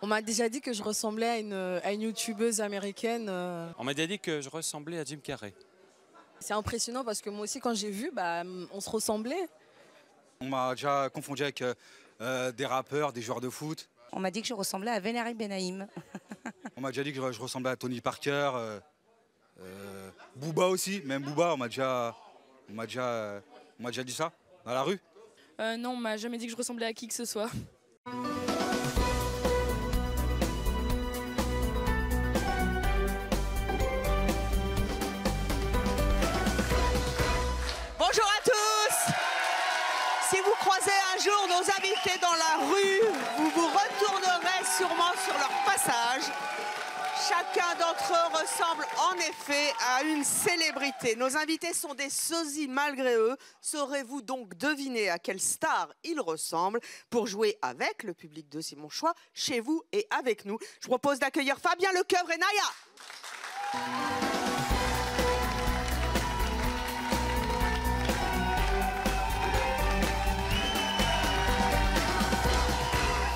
On m'a déjà dit que je ressemblais à une youtubeuse américaine. On m'a déjà dit que je ressemblais à Jim Carrey. C'est impressionnant parce que moi aussi, quand j'ai vu, bah, on se ressemblait. On m'a déjà confondu avec des rappeurs, des joueurs de foot. On m'a dit que je ressemblais à Vénéré Benaïm. On m'a déjà dit que je ressemblais à Tony Parker. Booba aussi, même Booba, on m'a déjà dit ça dans la rue. Non, on m'a jamais dit que je ressemblais à qui que ce soit. Bonjour à tous. Si vous croisez un jour nos invités dans la rue, vous vous retournerez sûrement sur leur passage. Chacun d'entre eux ressemble en effet à une célébrité. Nos invités sont des sosies malgré eux. Saurez-vous donc deviner à quelle star ils ressemblent? Pour jouer avec le public de C'est mon choix, chez vous et avec nous, je propose d'accueillir Fabien Lecoeuvre et Naya.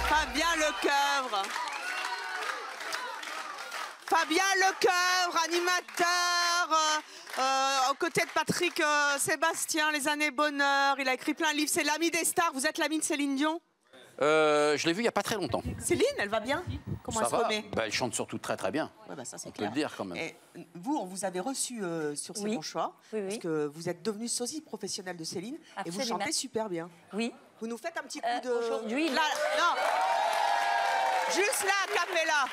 Fabien Lecoeuvre. Fabien Lecoeuvre, animateur, aux côtés de Patrick Sébastien, Les Années Bonheur. Il a écrit plein de livres. C'est l'ami des stars. Vous êtes l'ami de Céline Dion? Je l'ai vue il n'y a pas très longtemps. Céline, elle va bien? Comment elle se remet? Bah, elle chante surtout très très bien. Ouais, bah, ça, c'est On peut le dire quand même. Et vous, on vous avait reçu sur C'est mon choix, parce que vous êtes devenu sosie professionnel de Céline. Absolument. Et vous chantez super bien. Oui. Vous nous faites un petit coup de... Aujourd'hui, là, non. Juste là, a cappella.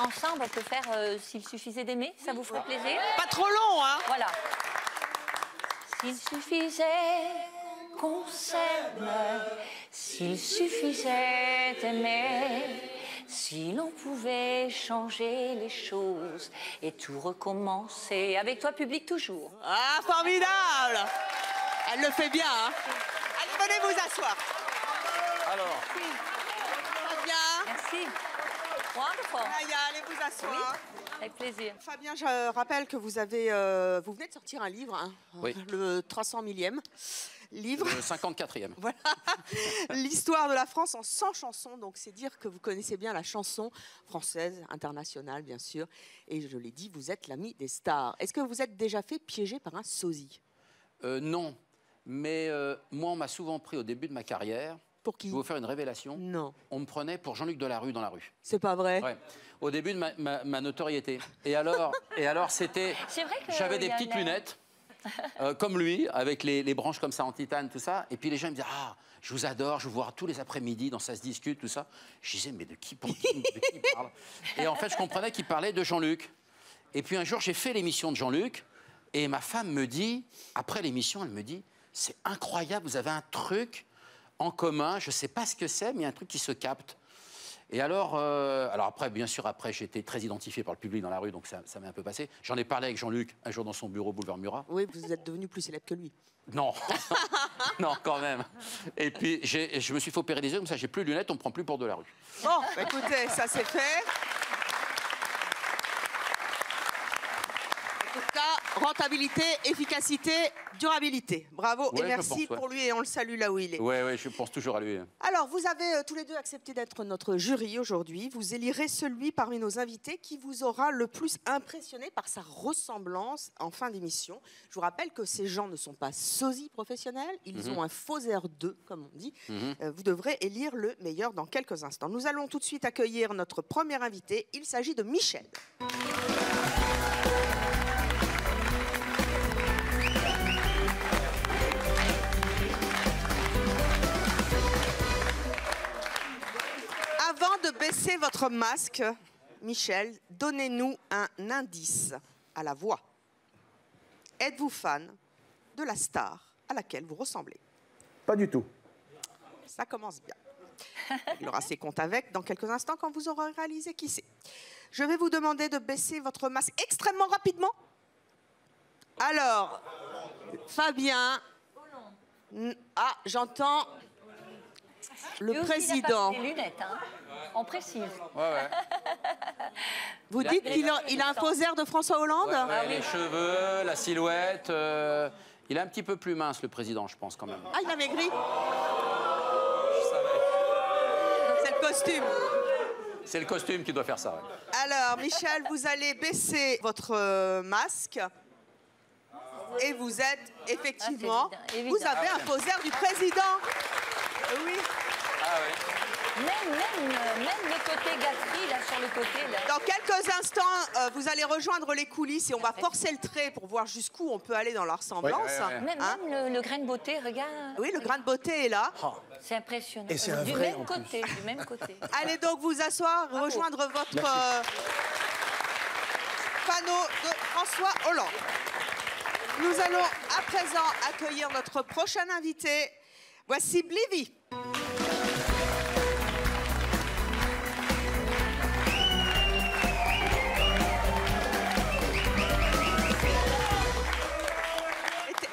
ensemble, on peut faire S'il suffisait d'aimer, ça vous ferait plaisir? Pas trop long, hein? Voilà. S'il suffisait qu'on s'aime, s'il suffisait d'aimer, si l'on pouvait changer les choses et tout recommencer. Avec toi, public, toujours. Ah, formidable! Elle le fait bien, hein? Allez, venez vous asseoir. Alors, Fabien. Merci. Wonderful. Naya, allez vous asseoir. Avec plaisir. Fabien, je rappelle que vous avez, vous venez de sortir un livre, hein, Oui. le 300 millième livre. le 54e. Voilà, l'histoire de la France en 100 chansons. Donc c'est dire que vous connaissez bien la chanson française, internationale bien sûr. Et je l'ai dit, vous êtes l'ami des stars. Est-ce que vous êtes déjà fait piéger par un sosie? Non, mais moi on m'a souvent pris au début de ma carrière. Pour qui? Je vais vous faire une révélation. Non. On me prenait pour Jean-Luc Delarue dans la rue. C'est pas vrai? Ouais. Au début de ma notoriété. Et alors c'était... C'est vrai que j'avais des il y a petites la- lunettes, comme lui, avec les branches comme ça en titane, tout ça. Et puis les gens me disaient, ah, je vous adore, je vous vois tous les après-midi, dans Ça se discute, tout ça. Je disais, mais de qui il parle? Et en fait, je comprenais qu'il parlait de Jean-Luc. Et puis un jour, j'ai fait l'émission de Jean-Luc, et ma femme me dit, après l'émission, elle me dit, c'est incroyable, vous avez un truc en commun, je ne sais pas ce que c'est, mais il y a un truc qui se capte. Et alors après, bien sûr, après, j'ai été très identifié par le public dans la rue, donc ça m'est un peu passé. J'en ai parlé avec Jean-Luc un jour dans son bureau, boulevard Murat. Oui, vous êtes devenu plus célèbre que lui. Non, non, quand même. Et puis, je me suis fait opérer des yeux, comme ça, j'ai plus de lunettes, on me prend plus pour de la rue. Bon, bah, écoutez, ça c'est fait. En tout cas, rentabilité, efficacité, durabilité. Bravo Ouais, et je merci pense, ouais. pour lui et on le salue là où il est. Ouais, je pense toujours à lui. Alors, vous avez tous les deux accepté d'être notre jury aujourd'hui. Vous élirez celui parmi nos invités qui vous aura le plus impressionné par sa ressemblance en fin d'émission. Je vous rappelle que ces gens ne sont pas sosies professionnels, ils ont un faux air d'eux, comme on dit. Vous devrez élire le meilleur dans quelques instants. Nous allons tout de suite accueillir notre premier invité. Il s'agit de Michel. Avant de baisser votre masque, Michel, donnez-nous un indice à la voix. Êtes-vous fan de la star à laquelle vous ressemblez? Pas du tout. Ça commence bien. Il aura ses comptes avec dans quelques instants quand vous aurez réalisé qui c'est. Je vais vous demander de baisser votre masque extrêmement rapidement. Alors, Fabien... Ah, j'entends le Lui aussi, président. il a pas des lunettes, hein. On précise. Ouais. Vous dites qu'il a un faux air de François Hollande? Ouais, les cheveux, la silhouette. Il est un petit peu plus mince, le président, je pense, quand même. Ah, il a maigri? Je savais. C'est le costume. C'est le costume qui doit faire ça. Ouais. Alors, Michel, vous allez baisser votre masque. Et vous êtes effectivement... évident. Vous avez un poster du président. Oui. Ah ouais. Même le côté gâterie, là, sur le côté. Là. Dans quelques instants, vous allez rejoindre les coulisses et on va forcer le trait pour voir jusqu'où on peut aller dans la ressemblance. Ouais. Même le grain de beauté, regarde. Oui, le grain de beauté est là. C'est impressionnant. Et c'est un du vrai, même en côté, du même côté. Allez donc vous asseoir, rejoindre votre panneau de François Hollande. Nous allons à présent accueillir notre prochain invité. Voici Blivy.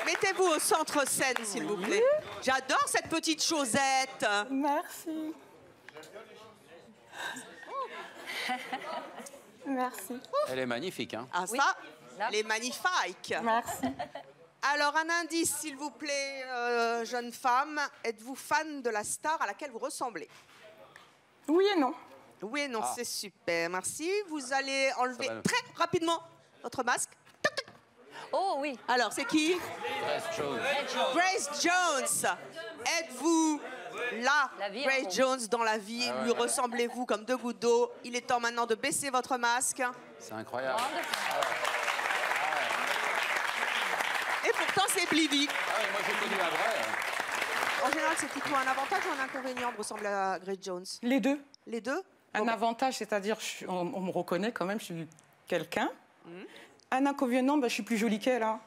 Mettez-vous au centre scène, s'il vous plaît. J'adore cette petite chosette. Merci. Merci. Elle est magnifique, hein. Ah ça, elle est magnifique. Merci. Alors, un indice, s'il vous plaît, jeune femme. Êtes-vous fan de la star à laquelle vous ressemblez? Oui et non. Oui et non, c'est super. Merci. Vous allez enlever très rapidement votre masque. Oh oui. Alors, c'est qui? Grace Jones. Grace Jones. Êtes-vous là, La vie en Grace rond. Jones, dans la vie? Lui ressemblez-vous comme deux gouttes d'eau? Il est temps maintenant de baisser votre masque. C'est incroyable. Et pourtant, c'est Blivy. Ah ouais, moi j'ai connu un vrai. En général, c'est plutôt un avantage ou un inconvénient de ressembler à Grace Jones? Les deux. Les deux? Un avantage, c'est-à-dire on me reconnaît quand même, je suis quelqu'un. Un inconvénient, je suis plus jolie qu'elle. Hein.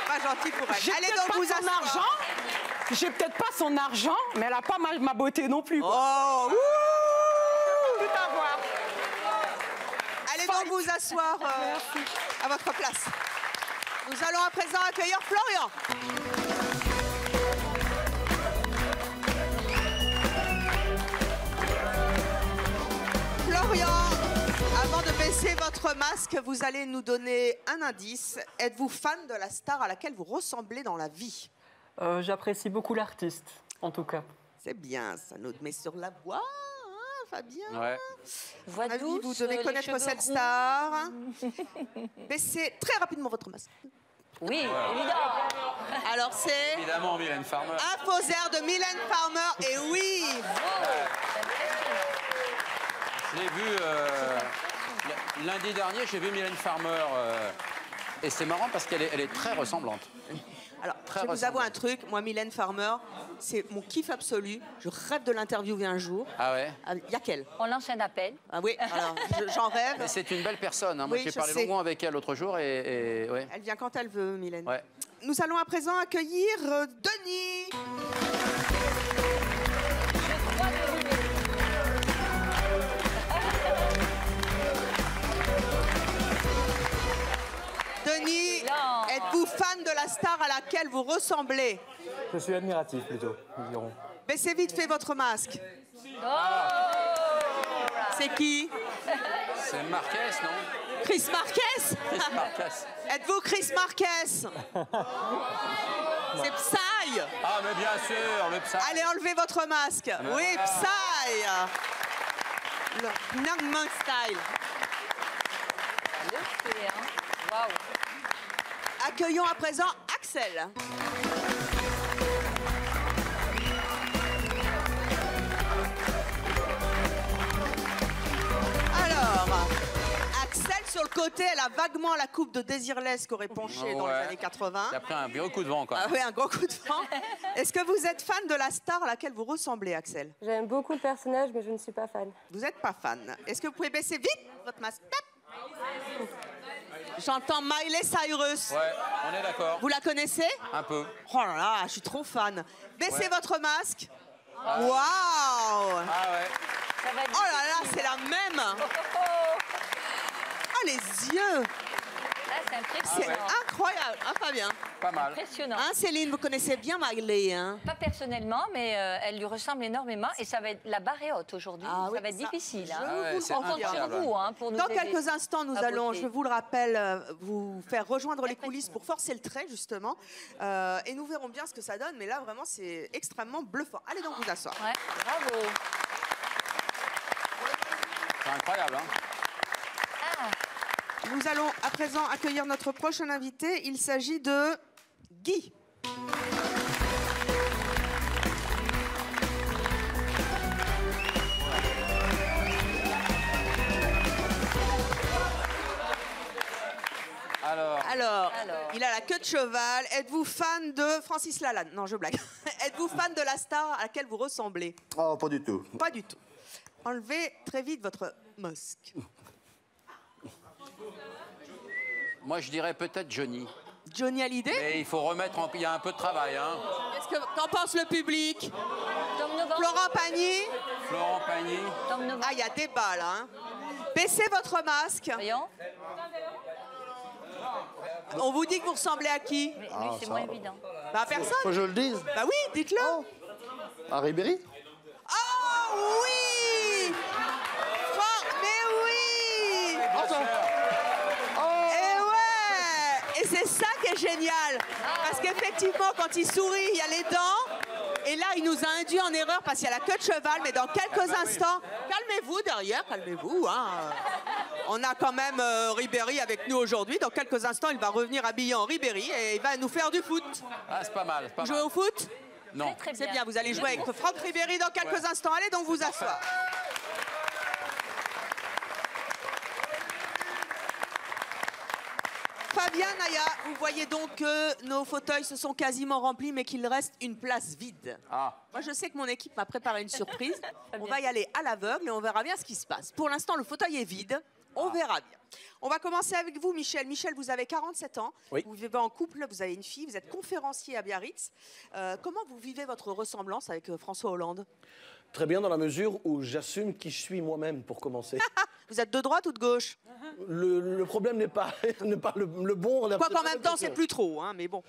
Pas gentil pour elle. J'ai Allez peut-être donc pas vous son asseoir. argent. J'ai peut-être pas son argent, mais elle a pas mal ma beauté non plus. Quoi. Oh, Tout à voir. allez donc vous asseoir à votre place. Nous allons à présent accueillir Florian. Florian, avant de baisser votre masque, vous allez nous donner un indice. Êtes-vous fan de la star à laquelle vous ressemblez dans la vie? J'apprécie beaucoup l'artiste, en tout cas. C'est bien, ça nous met sur la voie, hein, Fabien. Ouais. Voix À vie, douce, vous devez les connaître cheveux cette ronds. star. Baissez très rapidement votre masque. Oui, évidemment. Alors c'est Évidemment, Mylène Farmer. un poser de Mylène Farmer. Et oui, Je l'ai vu lundi dernier, j'ai vu Mylène Farmer. Et c'est marrant parce qu'elle est très ressemblante. alors Très je vais vous avouer ressemblante. un truc. Moi, Mylène Farmer, c'est mon kiff absolu. Je rêve de l'interviewer un jour. Ah ouais. Il y a qu'elle. On lance un appel. Ah oui, alors j'en rêve. Mais c'est une belle personne. Hein. Moi, Oui, j'ai je parlé sais. longuement avec elle l'autre jour et ouais. Elle vient quand elle veut, Mylène. Ouais. Nous allons à présent accueillir Denis. Denis, Non. êtes-vous fan de la star à laquelle vous ressemblez? Je suis admiratif, plutôt, nous dirons. Baissez vite fait votre masque. C'est qui? C'est Marquez, non? Chris Marquez? Marquez. Êtes-vous Chris Marquez? C'est Psy. Ah, mais bien sûr, le Psy. Allez, enlevez votre masque. Oui, Psy. Le Gangnam Style. Le fait, hein. Waouh. Accueillons à présent Axel. Alors, Axel, sur le côté, elle a vaguement la coupe de Désirless qu'aurait Ponché dans les Ouais. années 80. T'as pris un gros coup de vent, quand Ah même. oui, un gros coup de vent. Est-ce que vous êtes fan de la star à laquelle vous ressemblez, Axel? J'aime beaucoup le personnage, mais je ne suis pas fan. Vous n'êtes pas fan. Est-ce que vous pouvez baisser vite votre masque? Tap. J'entends Miley Cyrus. Ouais, on est d'accord. Vous la connaissez? Un peu. Oh là là, je suis trop fan. Baissez Ouais. votre masque. Waouh! Ah ouais. Ça va être Oh là là, c'est la même. Oh les yeux. c'est C'est impressionnant. incroyable, hein, Fabien? Pas mal. Impressionnant. Hein, Céline, vous connaissez bien Maglé, hein? Pas personnellement, mais elle lui ressemble énormément. Et ça va être la barre est haute aujourd'hui. Ah ça oui, va être ça, difficile. je Hein. vous le c'est confirme. On compte sur incroyable. vous hein, pour nous Dans aider. quelques instants, nous à allons, voter. je vous le rappelle, vous faire rejoindre les coulisses pour forcer le trait, justement. Et nous verrons bien ce que ça donne. Mais là, vraiment, c'est extrêmement bluffant. Allez donc vous asseoir. Ouais, bravo. C'est incroyable, hein. Nous allons à présent accueillir notre prochain invité. Il s'agit de Guy. Alors, il a la queue de cheval. Êtes-vous fan de Francis Lalanne? Non, je blague. Êtes-vous fan de la star à laquelle vous ressemblez? Oh, pas du tout. Pas du tout. Enlevez très vite votre masque. Moi, je dirais peut-être Johnny. Johnny Hallyday? Mais il faut remettre Il y a un peu de travail, hein. Qu'en pense le public? Florent Pagny? Florent Pagny. Ah, il y a débat, là. Hein. Baissez votre masque. Voyons. On vous dit que vous ressemblez à qui? Mais lui, c'est moins évident. Bah, personne. Faut que je le dise. Bah oui, dites-le. À Ribéry? Oh oui! Mais oui! Et ouais! Et c'est ça qui est génial. Parce qu'effectivement, quand il sourit, il y a les dents. Et là, il nous a induit en erreur parce qu'il y a la queue de cheval. Mais dans quelques instants, calmez-vous derrière, calmez-vous. Hein. On a quand même Ribéry avec nous aujourd'hui. Dans quelques instants, il va revenir habillé en Ribéry et il va nous faire du foot. Ah, c'est pas mal. C'est pas Vous jouez mal. au foot? Non. C'est bien, vous allez jouer avec Franck Ribéry dans quelques instants. Allez donc vous asseoir. Fabien, Naya, vous voyez donc que nos fauteuils se sont quasiment remplis, mais qu'il reste une place vide. Ah. Moi, je sais que mon équipe m'a préparé une surprise. On va y aller à l'aveugle et on verra bien ce qui se passe. Pour l'instant, le fauteuil est vide. On verra bien. On va commencer avec vous, Michel. Michel, vous avez 47 ans. Oui. Vous vivez en couple, vous avez une fille, vous êtes conférencier à Biarritz. Comment vous vivez votre ressemblance avec François Hollande? Très bien dans la mesure où j'assume qui je suis moi-même pour commencer. Vous êtes de droite ou de gauche? Le problème n'est pas, le bon. Quoi qu'en même temps, c'est plus trop, hein, mais bon.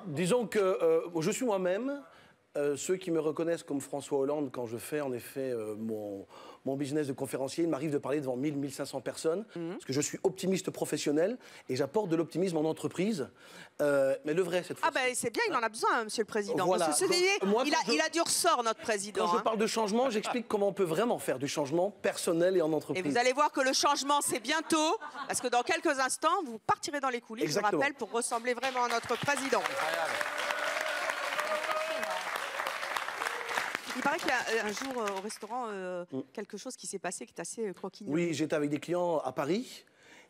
Disons que je suis moi-même. Ceux qui me reconnaissent comme François Hollande, quand je fais en effet mon business de conférencier, il m'arrive de parler devant 1000-1500 personnes, parce que je suis optimiste professionnel et j'apporte de l'optimisme en entreprise. Mais le vrai, cette fois. Ah ben c'est bien, il en a besoin, hein, Monsieur le Président. Voilà. Parce que Moi, il a du ressort, notre Président. Quand je hein. parle de changement, j'explique comment on peut vraiment faire du changement personnel et en Et entreprise. vous allez voir que le changement, c'est bientôt, parce que dans quelques instants, vous partirez dans les coulisses, Exactement. je vous rappelle, pour ressembler vraiment à notre Président. Il paraît qu'il y a un jour au restaurant quelque chose qui s'est passé qui est assez croquignon. Oui, j'étais avec des clients à Paris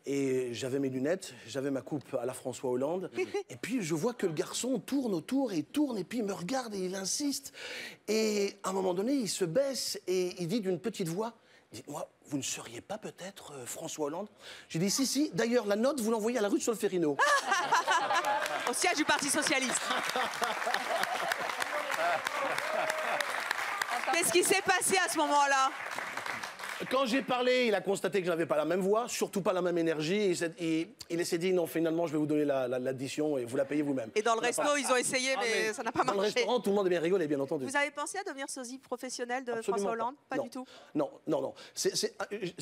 et j'avais mes lunettes, j'avais ma coupe à la François Hollande. Et puis je vois que le garçon tourne autour et tourne et puis il me regarde et il insiste. Et à un moment donné, il se baisse et il dit d'une petite voix, dites-moi, vous ne seriez pas peut-être François Hollande? J'ai dit si. D'ailleurs, la note, vous l'envoyez à la rue de Solferino. Au siège du Parti Socialiste. Qu'est-ce qui s'est passé à ce moment-là? Quand j'ai parlé, il a constaté que je n'avais pas la même voix, surtout pas la même énergie. Et il s'est dit, non, finalement, je vais vous donner l'addition et vous la payez vous-même. Et dans le resto, ils ont essayé, mais ça n'a pas Dans marché. le restaurant, tout le monde est bien rigolé, bien entendu. Vous avez pensé à devenir sosie professionnel de Absolument François Hollande? Pas Non. du tout. Non. C'est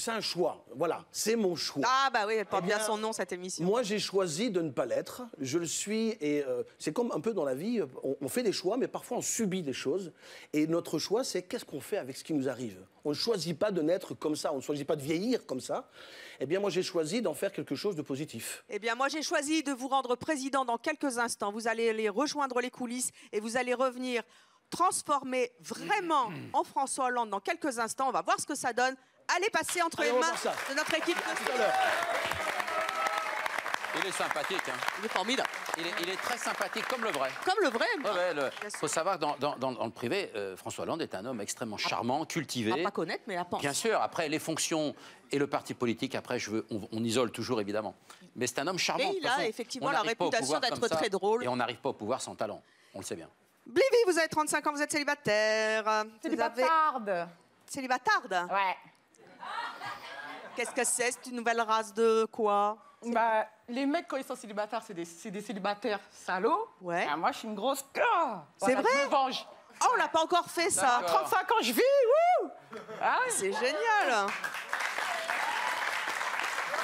un choix. Voilà, c'est mon choix. Ah bah oui, elle porte Eh bien, bien son nom, cette émission. Moi, j'ai choisi de ne pas l'être. Je le suis et c'est comme un peu dans la vie, on fait des choix, mais parfois on subit des choses. Et notre choix, c'est qu'est-ce qu'on fait avec ce qui nous arrive. On ne choisit pas de naître comme ça, on ne choisit pas de vieillir comme ça. Eh bien, moi, j'ai choisi d'en faire quelque chose de positif. Eh bien, moi, j'ai choisi de vous rendre président dans quelques instants. Vous allez aller rejoindre les coulisses et vous allez revenir transformer vraiment en François Hollande dans quelques instants. On va voir ce que ça donne. Allez passer entre Allez, les on va mains voir ça. de notre équipe. Il est sympathique. Hein. Il est formidable. Il est très sympathique, comme le vrai. Comme le vrai. Il faut savoir que dans le privé, François Hollande est un homme extrêmement charmant, cultivé. À pas connaître, mais à penser. Bien sûr, après, les fonctions et le parti politique, après, on isole toujours, évidemment. Mais c'est un homme charmant. Mais de il toute a façon, effectivement on la n'arrive pas au réputation pouvoir d'être comme ça, très drôle. Et on n'arrive pas au pouvoir sans talent. On le sait bien. Blivi, vous avez 35 ans, vous êtes célibataire. Célibatarde. Célibatarde? Ouais. Qu'est-ce que c'est? C'est une nouvelle race de quoi? Bah, les mecs, quand ils sont célibataires, c'est des célibataires salauds. Ouais. Ah, moi, je suis une grosse... C'est vrai? Je me venge. Oh, on l'a pas encore fait, ça. 35 ans, je vis, wouh! Ah, oui. C'est génial.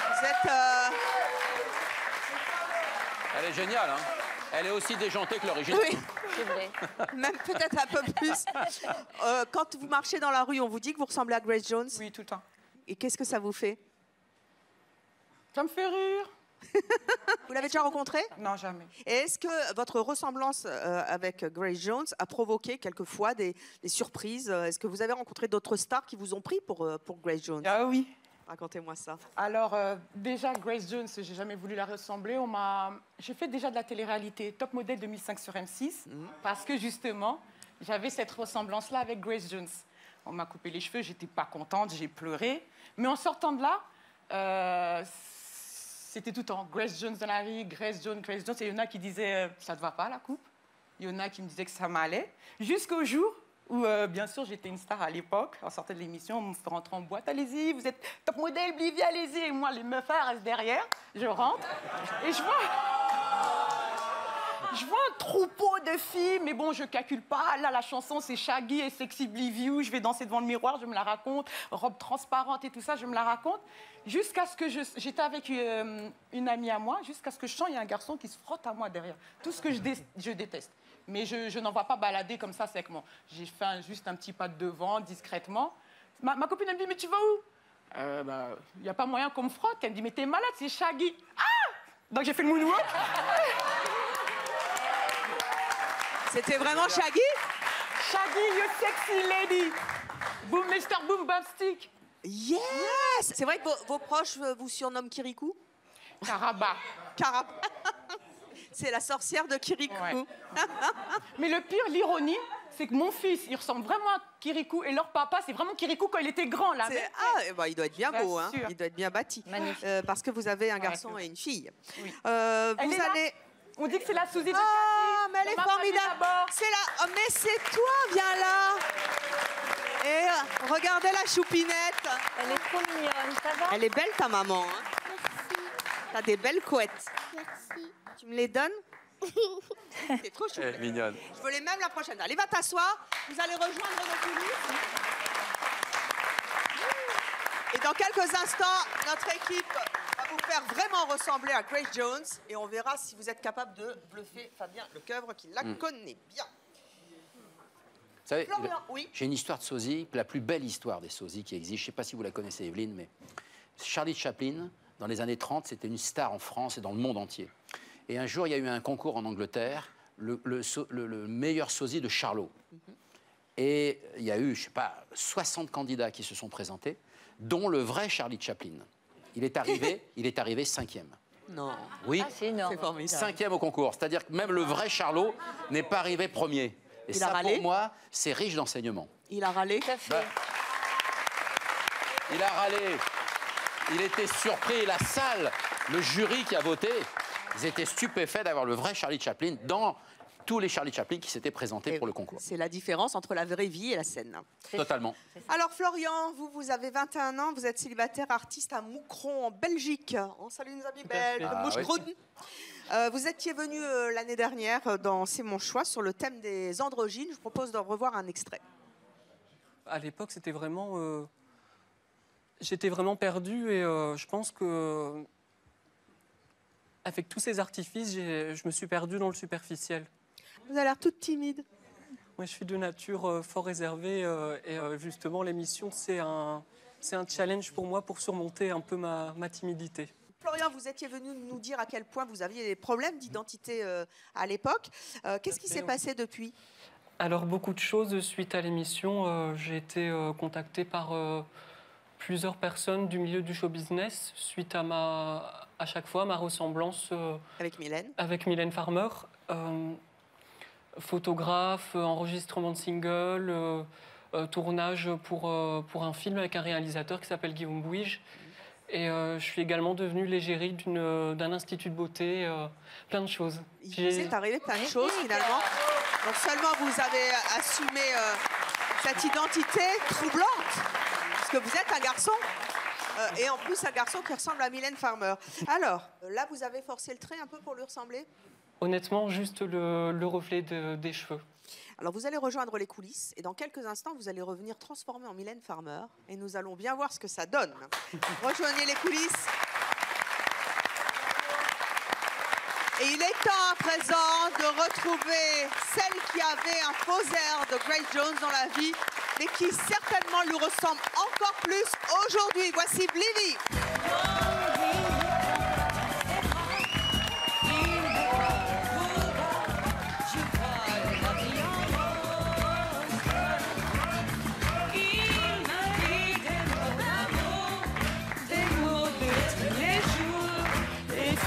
Vous êtes... Elle est géniale, hein. Elle est aussi déjantée que l'original. Oui. C'est vrai. Même peut-être un peu plus. Quand vous marchez dans la rue, on vous dit que vous ressemblez à Grace Jones? Oui, tout le temps. Et qu'est-ce que ça vous fait? Ça me fait rire. Vous l'avez déjà rencontré? Non, jamais. Et est-ce que votre ressemblance avec Grace Jones a provoqué quelquefois des surprises? Est-ce que vous avez rencontré d'autres stars qui vous ont pris pour Grace Jones? Ah oui. Racontez-moi ça. Alors, déjà, Grace Jones, j'ai jamais voulu la ressembler. J'ai fait déjà de la télé-réalité, Top Model 2005 sur M6, parce que justement, j'avais cette ressemblance-là avec Grace Jones. On m'a coupé les cheveux, j'étais pas contente, j'ai pleuré. Mais en sortant de là, c'était tout le temps Grace Jones dans la rue, Grace Jones, Grace Jones. Et il y en a qui disaient ça te va pas la coupe. Il y en a qui me disaient que ça m'allait. Jusqu'au jour où, bien sûr, j'étais une star à l'époque. En sortant de l'émission, on me fait rentrer en boîte. Allez-y, vous êtes top modèle, Blivy, allez-y. Et moi, les meufs restent derrière. Je rentre et je vois un troupeau de filles, mais bon, je calcule pas. Là, la chanson, c'est Shaggy et Sexy Blivy. Je vais danser devant le miroir, je me la raconte. Robe transparente et tout ça, je me la raconte. Jusqu'à ce que j'étais avec une amie à moi, jusqu'à ce que je sens, il y a un garçon qui se frotte à moi derrière. Tout ce que je déteste. Mais je n'en vois pas balader comme ça sec. J'ai fait juste un petit pas de devant, discrètement. Ma copine, elle me dit, mais tu vas où? Il n'y a pas moyen qu'on me frotte. Elle me dit, mais t'es malade, c'est Shaggy. Ah! Donc j'ai fait le moonwalk. C'était vraiment Shaggy? Shaggy, you sexy lady. Boom, Mr. Boom Bap Stick. Yes! C'est vrai que vos proches vous surnomment Kirikou? Karaba. Karaba. C'est la sorcière de Kirikou. Ouais. Mais le pire, l'ironie, c'est que mon fils, il ressemble vraiment à Kirikou et leur papa, c'est vraiment Kirikou quand il était grand. Là. Ah, il doit être bien beau, hein. Il doit être bien bâti. Magnifique. Parce que vous avez un garçon et une fille. Oui. Vous allez... On dit que c'est la Suzy de Ah, mais elle est formidable. C'est là. Oh, mais c'est toi, viens là. Et regardez la choupinette. Elle est trop mignonne, ça va? Elle est belle, ta maman. Hein. Merci. T'as des belles couettes. Merci. Tu me les donnes? C'est trop chou. Elle est mignonne. Je veux les mêmes la prochaine. Allez, va t'asseoir. Vous allez rejoindre nos coulisses. Et dans quelques instants, notre équipe va vous faire vraiment ressembler à Grace Jones. Et on verra si vous êtes capable de bluffer Fabien Lecoeuvre, qui la connaît bien. Vous savez, Florian, oui. j'ai une histoire de sosie, la plus belle histoire des sosies qui existe. Je ne sais pas si vous la connaissez, Evelyne, mais Charlie Chaplin, dans les années 30, c'était une star en France et dans le monde entier. Et un jour, il y a eu un concours en Angleterre, le meilleur sosie de Charlot. Et il y a eu, je ne sais pas, 60 candidats qui se sont présentés, dont le vrai Charlie Chaplin. Il est arrivé 5e. Non. Oui, Ah, c'est énorme. 5e au concours. C'est-à-dire que même le vrai Charlot n'est pas arrivé premier. Et Il a ça, râlé. pour moi, c'est riche d'enseignements. Il a râlé. Tout à fait. Bah, il a râlé. Il était surpris. La salle, le jury qui a voté, ils étaient stupéfaits d'avoir le vrai Charlie Chaplin dans tous les Charlie Chaplin qui s'étaient présentés pour le concours. C'est la différence entre la vraie vie et la scène. Totalement. Alors Florian, vous avez 21 ans, vous êtes célibataire artiste à Moucron en Belgique. On salue nos amis belges, Ah, Moucron. Vous étiez venu l'année dernière dans C'est mon choix sur le thème des androgynes. Je vous propose de revoir un extrait. À l'époque, c'était vraiment... J'étais vraiment perdu et je pense que... Avec tous ces artifices, je me suis perdu dans le superficiel. Vous avez l'air toute timide. Moi, je suis de nature fort réservée et justement, l'émission, c'est un challenge pour moi pour surmonter un peu ma timidité. Florian, vous étiez venu nous dire à quel point vous aviez des problèmes d'identité à l'époque. Qu'est-ce qui s'est passé depuis? Alors, beaucoup de choses. Suite à l'émission, j'ai été contacté par plusieurs personnes du milieu du show business suite à chaque fois ma ressemblance avec Mylène. Avec Mylène Farmer. Photographe, enregistrement de single, tournage pour un film avec un réalisateur qui s'appelle Guillaume Bouige. Et je suis également devenue l'égérie d'un institut de beauté, plein de choses. Il vous est arrivé plein de choses finalement. Non seulement vous avez assumé cette identité troublante, parce que vous êtes un garçon. Et en plus, un garçon qui ressemble à Mylène Farmer. Alors, là, vous avez forcé le trait un peu pour lui ressembler? Honnêtement, juste le reflet des cheveux. Alors, vous allez rejoindre les coulisses et dans quelques instants, vous allez revenir transformé en Mylène Farmer et nous allons bien voir ce que ça donne. Rejoignez les coulisses. Et il est temps à présent de retrouver celle qui avait un faux air de Grace Jones dans la vie, mais qui certainement lui ressemble encore plus aujourd'hui. Voici Blivy.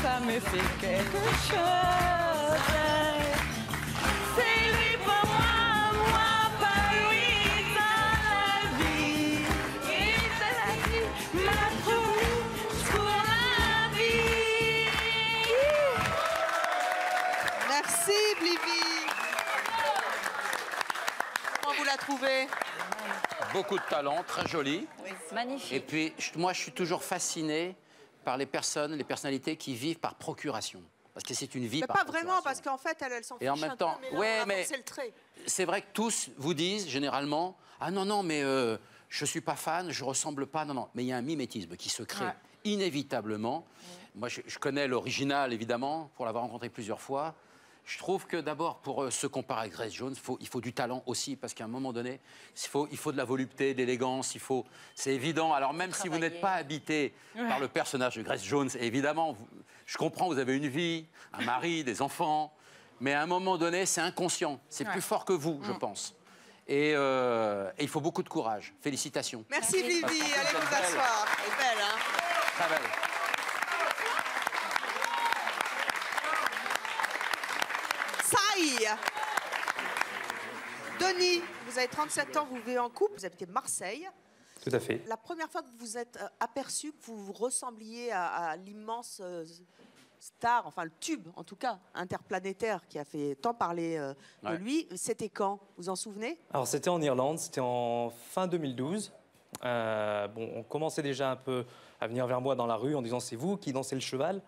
Ça me fait quelque chose. C'est lui pour moi, pas lui dans la vie. Il de la vie m'a promis pour la vie. Merci, Blivy. Comment vous la trouvez? Beaucoup de talent, très joli. Oui, magnifique. Et puis, moi, je suis toujours fasciné par les personnes, les personnalités qui vivent par procuration. Parce que c'est une vie Mais par pas procuration. vraiment, parce qu'en fait, elles s'en fichent. Et en même temps, c'est le trait. c'est vrai que tous vous disent généralement « Ah non, non, mais je ne suis pas fan, je ne ressemble pas. » Non, non, mais il y a un mimétisme qui se crée inévitablement. Moi, je connais l'original, évidemment, pour l'avoir rencontré plusieurs fois. Je trouve que d'abord, pour se comparer à Grace Jones, il faut du talent aussi, parce qu'à un moment donné, il faut de la volupté, de l'élégance, c'est évident. Alors même si vous n'êtes pas habité par le personnage de Grace Jones, évidemment, je comprends, vous avez une vie, un mari, des enfants, mais à un moment donné, c'est inconscient, c'est plus fort que vous, je pense. Et il faut beaucoup de courage. Félicitations. Merci, Blivy. Allez vous asseoir. Elle est belle, hein? Très belle. Saï. Denis, vous avez 37 ans, vous vivez en couple, vous habitez Marseille. Tout à fait. La première fois que vous vous êtes aperçu que vous ressembliez à l'immense star, enfin le tube en tout cas, interplanétaire qui a fait tant parler de lui, c'était quand? Vous en souvenez? Alors c'était en Irlande, c'était en fin 2012. Bon, on commençait déjà un peu à venir vers moi dans la rue en disant c'est vous qui dansez le cheval.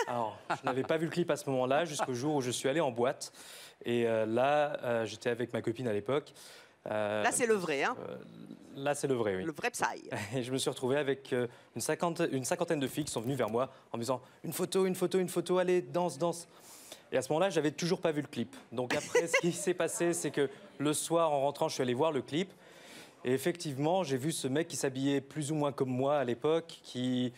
Alors je n'avais pas vu le clip à ce moment-là jusqu'au jour où je suis allé en boîte. Et là, j'étais avec ma copine à l'époque. Là, c'est le vrai, hein? Là, c'est le vrai, oui. Le vrai Psy. Et je me suis retrouvé avec une cinquantaine de filles qui sont venues vers moi en me disant une photo, une photo, une photo, allez, danse, danse. Et à ce moment-là, j'avais toujours pas vu le clip. Donc après, ce qui s'est passé, c'est que le soir, en rentrant, je suis allé voir le clip. Et effectivement, j'ai vu ce mec qui s'habillait plus ou moins comme moi à l'époque, qui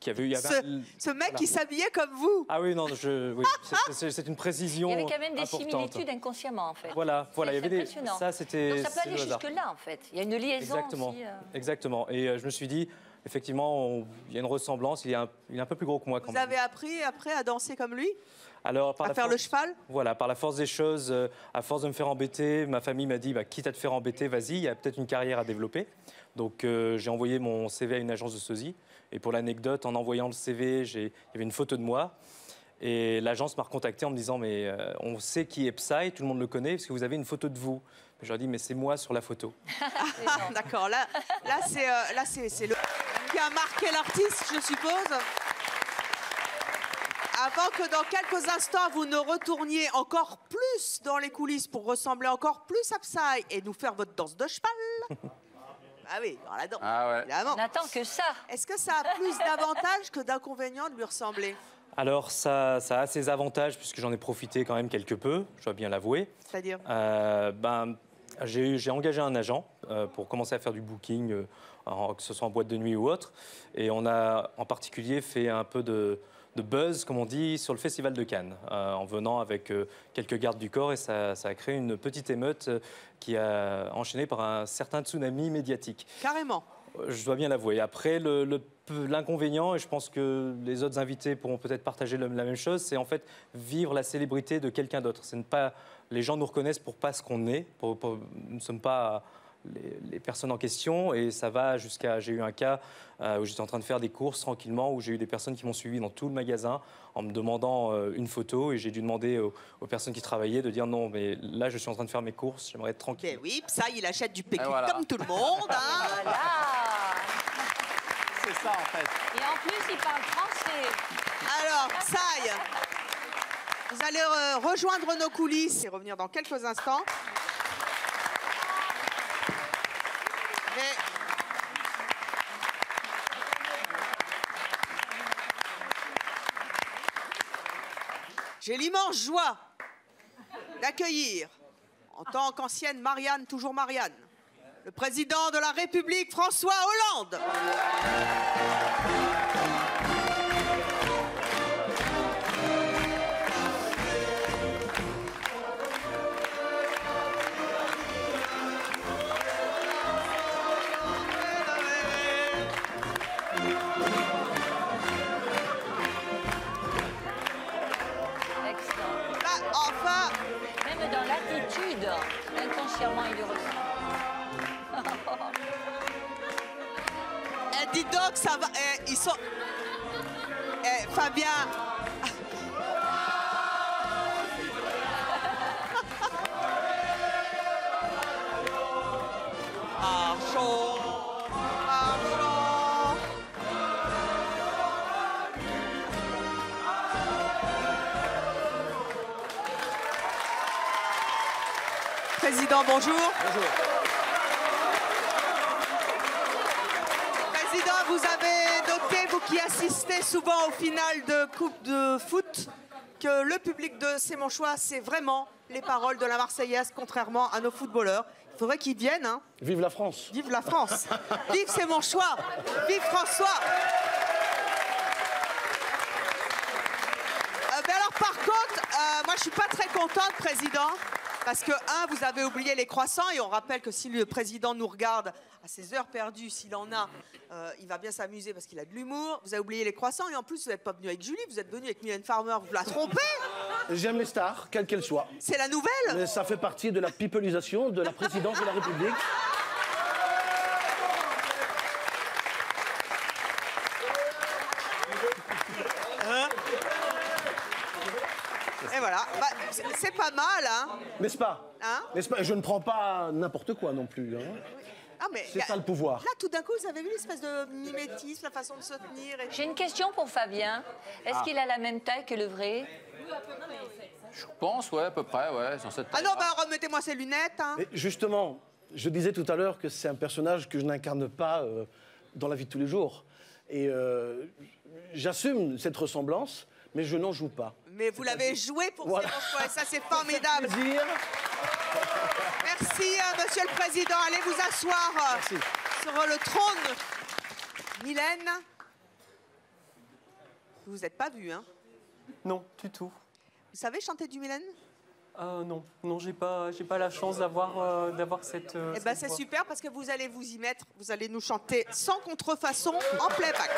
avait... Ce mec qui s'habillait comme vous? Ah oui, non, oui, c'est une précision Il y avait quand même des importante. similitudes inconsciemment, en fait. Voilà, il y avait des... impressionnant. Ça, c'était... Donc ça peut aller jusque-là, en fait. Il y a une liaison Exactement. aussi. Exactement. Et je me suis dit, effectivement, il y a une ressemblance, il est un peu plus gros que moi. Vous avez appris après à danser comme lui? Alors, à faire le cheval? Voilà, par la force des choses, à force de me faire embêter, ma famille m'a dit, quitte à te faire embêter, vas-y, il y a peut-être une carrière à développer. Donc j'ai envoyé mon CV à une agence de sosie. Et pour l'anecdote, en envoyant le CV, il y avait une photo de moi. Et l'agence m'a recontacté en me disant, mais on sait qui est Psy, tout le monde le connaît, parce que vous avez une photo de vous. Je leur ai dit, mais c'est moi sur la photo. D'accord, là c'est le qui a marqué l'artiste, je suppose. Avant que dans quelques instants, vous ne retourniez encore plus dans les coulisses pour ressembler encore plus à Psy et nous faire votre danse de cheval. Ah oui, dans la danse, évidemment. On n'attend que ça. Est-ce que ça a plus d'avantages que d'inconvénients de lui ressembler? Alors, ça a ses avantages, puisque j'en ai profité quand même quelque peu, je dois bien l'avouer. C'est-à-dire j'ai engagé un agent pour commencer à faire du booking, que ce soit en boîte de nuit ou autre. Et on a en particulier fait un peu de buzz, comme on dit, sur le Festival de Cannes, en venant avec quelques gardes du corps. Et ça a créé une petite émeute qui a enchaîné par un certain tsunami médiatique. Carrément. Je dois bien l'avouer. Après, l'inconvénient, et je pense que les autres invités pourront peut-être partager la même chose, c'est en fait vivre la célébrité de quelqu'un d'autre. Les gens nous reconnaissent pour pas ce qu'on est. Nous ne sommes pas les personnes en question, et ça va jusqu'à... J'ai eu un cas où j'étais en train de faire des courses tranquillement, où j'ai eu des personnes qui m'ont suivi dans tout le magasin en me demandant une photo, et j'ai dû demander aux personnes qui travaillaient de dire non, mais là je suis en train de faire mes courses, j'aimerais être tranquille. Ben oui, ça il achète du PQ comme tout le monde. Hein. Voilà. C'est ça, en fait. Et en plus, il parle français. Alors, Saï, vous allez rejoindre nos coulisses et revenir dans quelques instants. Mais... J'ai l'immense joie d'accueillir, en tant qu'ancienne Marianne, toujours Marianne, le président de la République, François Hollande. Enfin, même dans l'attitude, inconsciemment, il le ressent. Dis donc, ça va. Ils sont. Fabien. Archon. Archon. Président, bonjour. Bonjour. Président, vous avez noté, vous qui assistez souvent aux finales de Coupe de foot, que le public de C'est mon choix, c'est vraiment les paroles de la Marseillaise, contrairement à nos footballeurs. Il faudrait qu'ils viennent. Hein. Vive la France. Vive la France. Vive C'est mon choix. Vive François. Mais alors, par contre, moi, je suis pas très contente, Président. Parce que, vous avez oublié les croissants, et on rappelle que si le président nous regarde à ses heures perdues, s'il en a, il va bien s'amuser parce qu'il a de l'humour. Vous avez oublié les croissants, et en plus, vous n'êtes pas venu avec Julie, vous êtes venu avec Mylène Farmer, vous la trompez. J'aime les stars, quelles qu'elles soient. C'est la nouvelle. Mais ça fait partie de la peopleisation de la présidence de la République. Et voilà, c'est pas mal, hein. N'est-ce pas? Hein? N'est-ce pas? Je ne prends pas n'importe quoi non plus. Hein. Ah, mais c'est ça le pouvoir. Là, tout d'un coup, vous avez vu l'espèce de mimétisme, la façon de se tenir. Et... J'ai une question pour Fabien. Est-ce qu'il a la même taille que le vrai? Je pense, ouais, à peu près, ouais. Dans cette ah non, bah remettez-moi ces lunettes. Hein. Mais justement, je disais tout à l'heure que c'est un personnage que je n'incarne pas dans la vie de tous les jours. Et j'assume cette ressemblance, mais je n'en joue pas. Mais vous l'avez joué pour voilà. C'est mon choix, et ça c'est formidable. Merci, Monsieur le Président. Allez vous asseoir sur le trône. Mylène, vous vous êtes pas vue, hein? Non, du tout. Vous savez chanter du Mylène? Non, j'ai pas la chance d'avoir cette. Eh ben c'est super parce que vous allez vous y mettre. Vous allez nous chanter sans contrefaçon en playback.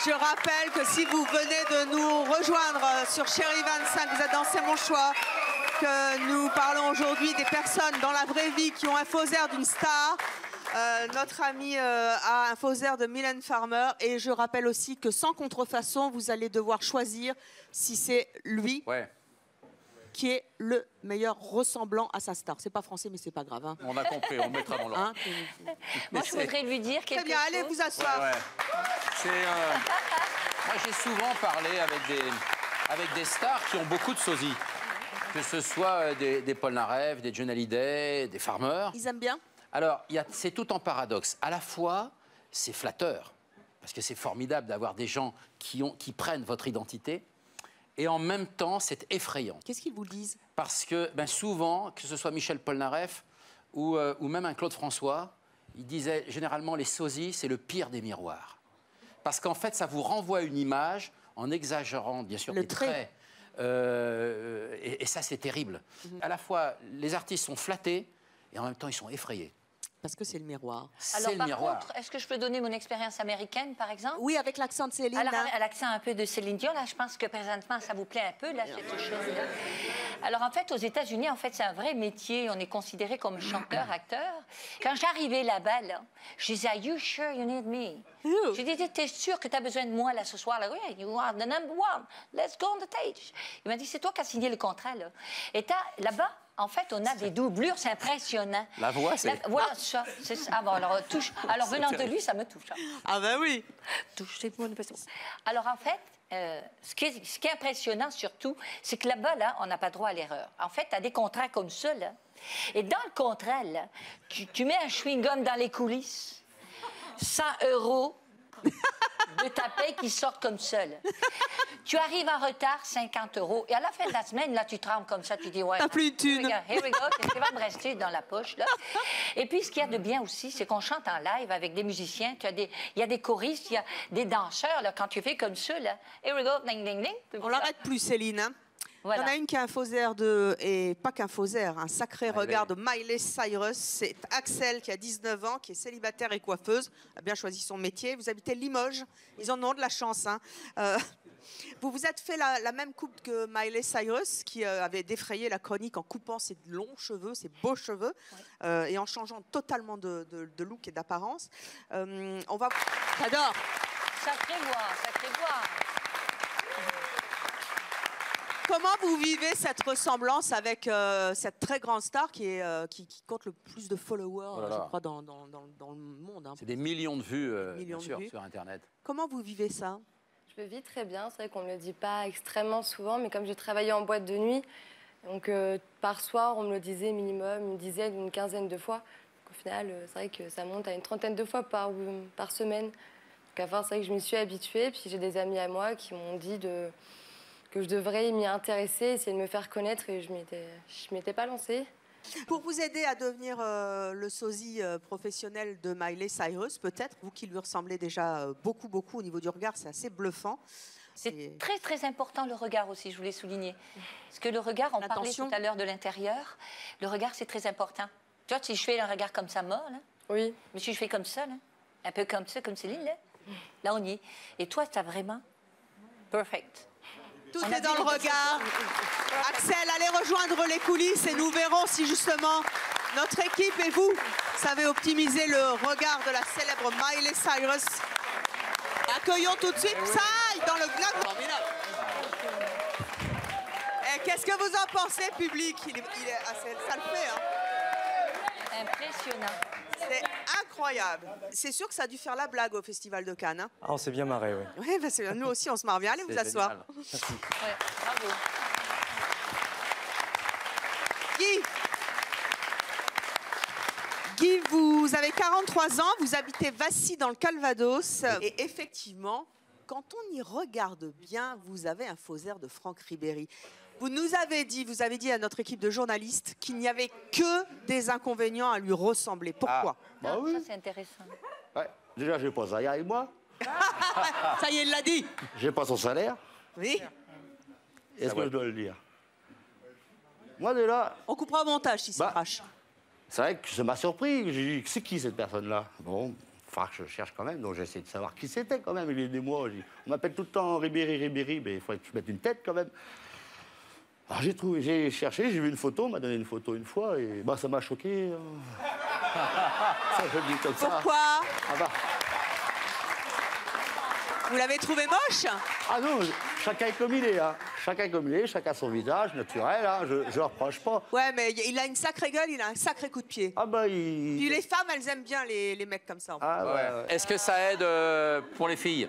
Je rappelle que si vous venez de nous rejoindre sur Chérie 25, vous êtes dans C'est mon choix, que nous parlons aujourd'hui des personnes dans la vraie vie qui ont un faux air d'une star. Notre ami a un faux air de Mylène Farmer. Et je rappelle aussi que sans contrefaçon, vous allez devoir choisir si c'est lui qui est le meilleur ressemblant à sa star. C'est pas français, mais c'est pas grave. Hein. On a compris, on le mettra dans l'ordre. Moi, je voudrais lui dire quelque chose. Très bien, allez vous asseoir. Moi, j'ai souvent parlé avec des stars qui ont beaucoup de sosie. Que ce soit des Paul Narev, des John Hallyday, des Farmer. Ils aiment bien? Alors, c'est tout en paradoxe. À la fois, c'est flatteur, parce que c'est formidable d'avoir des gens qui prennent votre identité, et en même temps, c'est effrayant. Qu'est-ce qu'ils vous disent? Parce que souvent, que ce soit Michel Polnareff ou même un Claude François, il disait généralement les sosies, c'est le pire des miroirs. Parce qu'en fait, ça vous renvoie une image en exagérant, bien sûr, les traits. Et ça, c'est terrible. À la fois, les artistes sont flattés et en même temps, ils sont effrayés. Parce que c'est le miroir. Alors, par contre, est-ce que je peux donner mon expérience américaine, par exemple? Oui, avec l'accent de Céline. Alors, l'accent un peu de Céline Dion, là, je pense que présentement, ça vous plaît un peu, là, cette chose-là. Alors, en fait, aux États-Unis, en fait, c'est un vrai métier. On est considéré comme chanteur, acteur. Quand j'arrivais là-bas, là, je disais, "Are you sure you need me?" J'ai dit, "T'es sûr que t'as besoin de moi, là, ce soir?" Là, "Oui, you are the number one. Let's go on the stage." Il m'a dit, "C'est toi qui as signé le contrat, là." Et là-bas, en fait, on a des doublures, c'est impressionnant. La voix, c'est... Voilà, ça. Ah bon, alors, alors venant de lui, ça me touche. Ah ben oui. Alors, en fait, ce qui est impressionnant, surtout, c'est que là-bas, là, on n'a pas droit à l'erreur. En fait, tu as des contrats comme ça, là. Et dans le contrat, là, tu mets un chewing-gum dans les coulisses, 100 € de ta paye qui sort comme ça, là. Tu arrives en retard, 50 €. Et à la fin de la semaine, là, tu trembles comme ça. Tu dis, ouais. T'as plus de thunes. Here we go. Qu'est-ce qui va me rester dans la poche, là? Et puis, ce qu'il y a de bien aussi, c'est qu'on chante en live avec des musiciens. Il y a des choristes, il y a des danseurs, là. Quand tu fais comme ça, là. Here we go. Ding, ding, ding. On l'arrête plus, Céline. Hein. Voilà. Il y en a une qui a un faux air et pas qu'un faux air, un sacré regard de Miley Cyrus. C'est Axel qui a 19 ans, qui est célibataire et coiffeuse, a bien choisi son métier. Vous habitez Limoges, ils en ont de la chance. Hein. Vous vous êtes fait la même coupe que Miley Cyrus, qui avait défrayé la chronique en coupant ses longs cheveux, ses beaux cheveux, et en changeant totalement de look et d'apparence. On va... J'adore. Sacré voix, sacré voix. Comment vous vivez cette ressemblance avec cette très grande star qui compte le plus de followers, je crois, dans le monde, hein. C'est des millions de vues, bien sûr, vues sur Internet. Comment vous vivez ça? Je le vis très bien. C'est vrai qu'on ne me le dit pas extrêmement souvent, mais comme j'ai travaillé en boîte de nuit, donc par soir, on me le disait minimum une dizaine ou une quinzaine de fois. Donc, au final, c'est vrai que ça monte à une trentaine de fois par semaine. Donc à force, c'est vrai que je m'y suis habituée. Puis j'ai des amis à moi qui m'ont dit que je devrais m'y intéresser, essayer de me faire connaître, et je m'étais pas lancée. Pour vous aider à devenir le sosie professionnel de Miley Cyrus, peut-être, vous qui lui ressemblez déjà beaucoup au niveau du regard, c'est assez bluffant. C'est très, très important, le regard aussi, je voulais souligner. Parce que le regard, on parlait tout à l'heure de l'intérieur, le regard, c'est très important. Tu vois, si je fais un regard comme ça, mort, là, oui. Mais si je fais comme ça, là, un peu comme ça, comme Céline, là on y est. Et toi, tu as vraiment... Perfect. Tout est dans le regard. Axel, allez rejoindre les coulisses et nous verrons si justement notre équipe et vous savez optimiser le regard de la célèbre Miley Cyrus. Accueillons tout de suite Psy dans le glamour. Qu'est-ce que vous en pensez, public? Ça le fait, hein? Impressionnant. C'est incroyable. C'est sûr que ça a dû faire la blague au Festival de Cannes. Hein? Ah, on s'est bien marré, oui. Oui, parce que nous aussi, on se marre bien. Allez vous asseoir. Ouais, bravo. Guy, vous avez 43 ans, vous habitez Vassy dans le Calvados. Et effectivement, quand on y regarde bien, vous avez un faux air de Franck Ribéry. Vous avez dit à notre équipe de journalistes qu'il n'y avait que des inconvénients à lui ressembler. Pourquoi? Oui. Ça, c'est intéressant. Ouais. Déjà, j'ai pas Zaya avec moi. Ça y est, il l'a dit. J'ai pas son salaire. Oui. Est-ce que je dois le dire? Moi, déjà... On coupera au montage si ça crache. C'est vrai que ça m'a surpris. J'ai dit, c'est qui cette personne-là? Bon, enfin, je cherche quand même, donc j'ai essayé de savoir qui c'était quand même. Il y a des mois, on m'appelle tout le temps Ribéry, mais il faudrait que je mette une tête quand même. Alors j'ai cherché, j'ai vu une photo, on m'a donné une photo une fois, et bah, ça m'a choqué. Ça, je le dis comme ça. Pourquoi? Ah bah. Vous l'avez trouvé moche? Ah non, chacun est comme il est. Hein. Chacun comme il est, chacun son visage naturel. Hein. Je ne reproche pas. Ouais, mais il a une sacrée gueule, il a un sacré coup de pied. Ah bah Puis les femmes, elles aiment bien les mecs comme ça. Ah, ouais. Est-ce que ça aide pour les filles?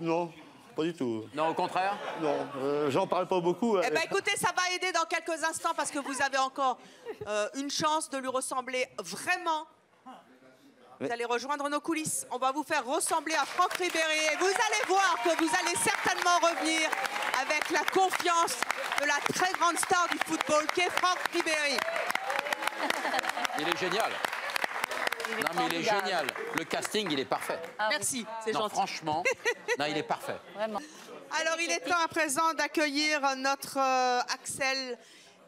Non. pas du tout. Non, au contraire. Non, j'en parle pas beaucoup. Eh bien, écoutez, ça va aider dans quelques instants parce que vous avez encore une chance de lui ressembler vraiment. Vous allez rejoindre nos coulisses. On va vous faire ressembler à Franck Ribéry et vous allez voir que vous allez certainement revenir avec la confiance de la très grande star du football qu'est Franck Ribéry. Il est génial. Non, mais il est génial. Le casting, il est parfait. Merci, c'est Non, gentil. franchement, non, il est parfait. Vraiment. Alors, il est temps à présent d'accueillir notre Axel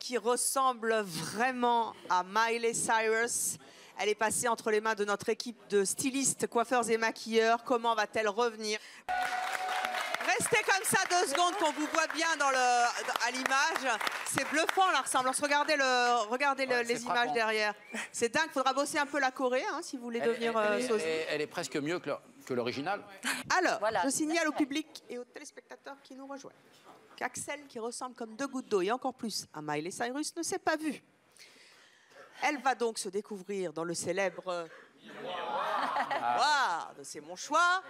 qui ressemble vraiment à Miley Cyrus. Elle est passée entre les mains de notre équipe de stylistes, coiffeurs et maquilleurs. Comment va-t-elle revenir? Restez comme ça 2 secondes qu'on vous voit bien à l'image. C'est bluffant la ressemblance. Regardez les images derrière. C'est dingue. Il faudra bosser un peu la Corée hein, si vous voulez devenir sosie. Elle est presque mieux que l'original. Alors, je signale au public et aux téléspectateurs qui nous rejoignent qu'Axel, qui ressemble comme 2 gouttes d'eau et encore plus à Miley Cyrus, ne s'est pas vue. Elle va donc se découvrir dans le célèbre miroir de C'est mon choix.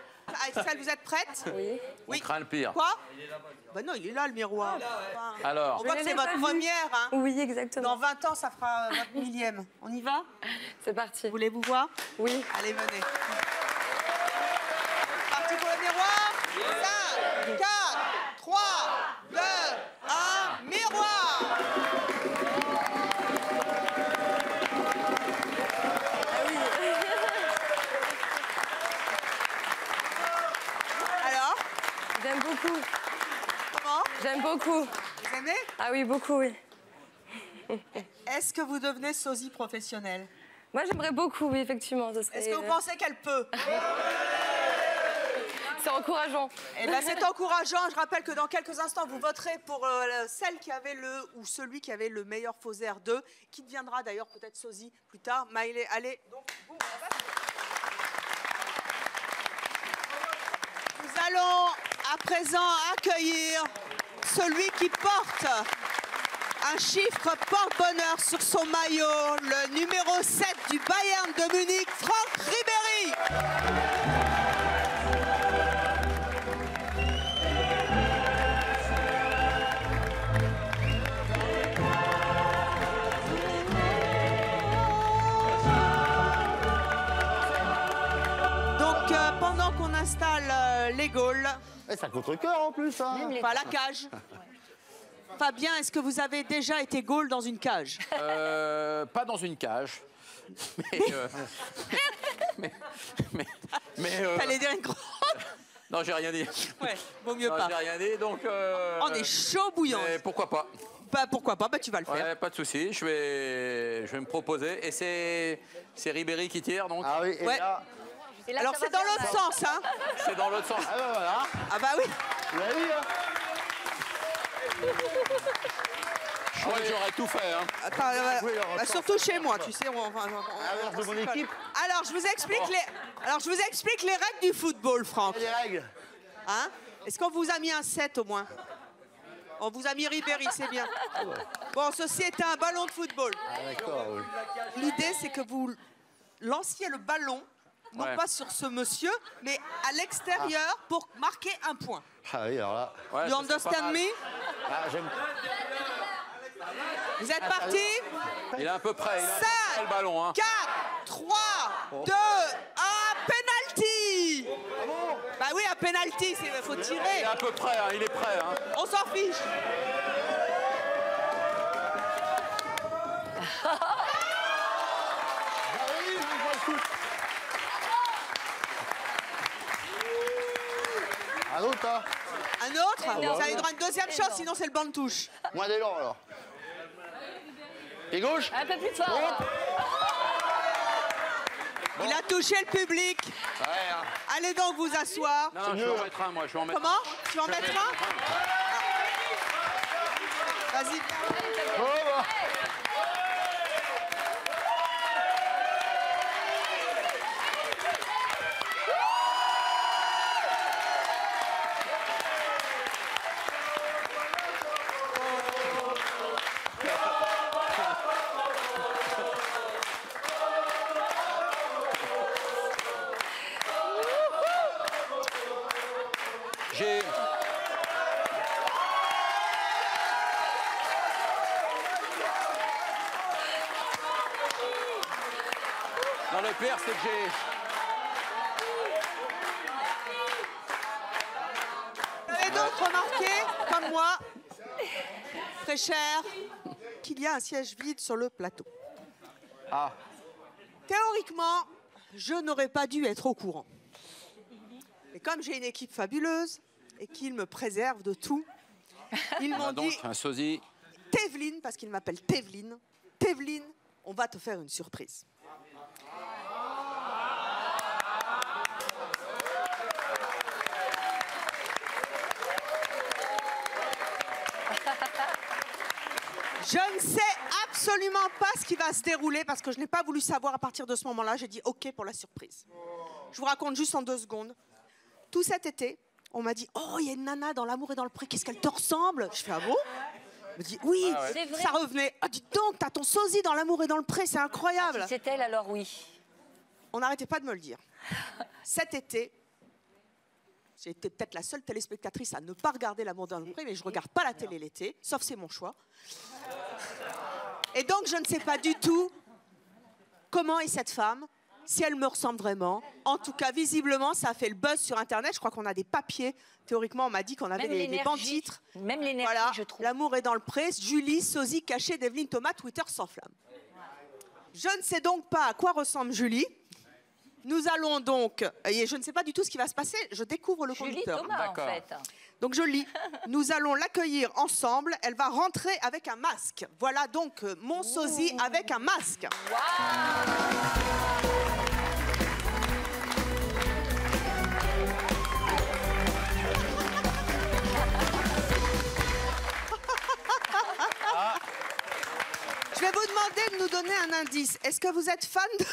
Axel, vous êtes prête? Oui. On craint le pire. Quoi? Ben non, il est là le miroir. Alors. On voit que c'est votre première. Hein. Oui, exactement. Dans 20 ans, ça fera votre millième. On y va? C'est parti. Voulez-vous voir? Oui. Allez, venez. Parti pour le miroir. 5, 4, 3, 2, 1, miroir. Alors? J'aime beaucoup. Comment? J'aime beaucoup. Vous aimez? Ah oui, beaucoup, oui. Est-ce que vous devenez sosie professionnelle? Moi, j'aimerais beaucoup, oui, effectivement. Est-ce que vous pensez qu'elle peut? C'est encourageant. Eh bien, c'est encourageant. Je rappelle que dans quelques instants, vous voterez pour celle qui avait ou celui qui avait le meilleur faux air 2, qui deviendra d'ailleurs peut-être sosie plus tard. Miley, allez. Donc, boum, nous allons à présent accueillir celui qui porte un chiffre porte-bonheur sur son maillot, le numéro 7 du Bayern de Munich, Franck Ribéry. Donc, pendant qu'on installe les goals... Et ça contre-cœur en plus, hein. Enfin, la cage. Fabien, est-ce que vous avez déjà été goal dans une cage? Pas dans une cage. T'allais dire une grotte? Non, j'ai rien dit. Ouais, vaut mieux Non, pas. j'ai rien dit, donc... On est chaud bouillant. Mais pourquoi pas? Bah, pourquoi pas? Bah, tu vas le faire. Ouais, pas de souci, je vais me proposer. Et c'est Ribéry qui tire, donc? Ah oui, et Ouais. là... Alors, c'est dans l'autre sens, hein? C'est dans l'autre sens. Ah ben voilà. Ah bah oui. Vous l'avez vu, hein? Je crois que j'aurais tout fait, hein. Attends, bah, surtout chez moi, tu sais. Alors, de mon équipe. Alors, je vous explique les règles du football, Franck. Les règles. Hein? Est-ce qu'on vous a mis un 7 au moins? On vous a mis Ribéry, c'est bien. Bon, ceci était un ballon de football. Ah d'accord, oui. L'idée, c'est que vous lanciez le ballon, non Ouais. pas sur ce monsieur, mais à l'extérieur pour marquer un point. Ah oui, alors là... Ouais, You ça, c'est pas understand mal. me? Ah, j'aime... Vous êtes partis? Il est à peu près, il a 5, le ballon, hein. 4, 3, 2, 1, penalty! Bah oui, un penalty, il faut Il tirer. est à peu près, hein, il est prêt, hein. On s'en fiche. Un autre, hein? Un autre? Ça lui donnera une deuxième chance, sinon c'est le banc de touche. Moins d'élan, alors. Et gauche? Un peu plus fort. Il a touché le public. Ouais, hein. Allez donc vous asseoir. Non, je vais en mettre un, moi, je vais en mettre Comment? Tu vas en Je vais mettre mettre un? Vas-y. Oh, bah. Non, le pire, c'est que j'ai... Vous avez donc remarqué, comme moi, très cher, qu'il y a un siège vide sur le plateau. Ah. Théoriquement, je n'aurais pas dû être au courant. Mais comme j'ai une équipe fabuleuse et qu'ils me préservent de tout, ils m'ont donc dit... un sosie. Théveline, parce qu'il m'appelle Théveline. Théveline, on va te faire une surprise. Je ne sais absolument pas ce qui va se dérouler parce que je n'ai pas voulu savoir à partir de ce moment-là. J'ai dit OK pour la surprise. Je vous raconte juste en 2 secondes. Tout cet été, on m'a dit « Oh, il y a une nana dans L'amour et dans le pré, qu'est-ce qu'elle te ressemble ?» Je fais « Ah bon ?» Je me dis « Oui, ça revenait. Ah, dis donc, t'as ton sosie dans L'amour et dans le pré, c'est incroyable. » Si c'est elle, alors oui. On n'arrêtait pas de me le dire. Cet été, j'ai été peut-être la seule téléspectatrice à ne pas regarder L'amour dans le pré, mais je ne regarde pas la télé l'été, sauf c'est mon choix. Et donc, je ne sais pas du tout comment est cette femme, si elle me ressemble vraiment. En tout cas, visiblement, ça a fait le buzz sur Internet. Je crois qu'on a des papiers. Théoriquement, on m'a dit qu'on avait des bancs de titres. Même l'énergie, voilà. je trouve. L'amour est dans le pré. Julie, sosie cachée d'Evelyne Thomas, Twitter sans flamme. Je ne sais donc pas à quoi ressemble Julie. Nous allons donc, et je ne sais pas du tout ce qui va se passer, je découvre le conducteur. Julie Thomas, en fait. Donc je lis. Nous allons l'accueillir ensemble. Elle va rentrer avec un masque. Voilà donc mon sosie avec un masque. Je vais vous demander de nous donner un indice. Est-ce que vous êtes fan de...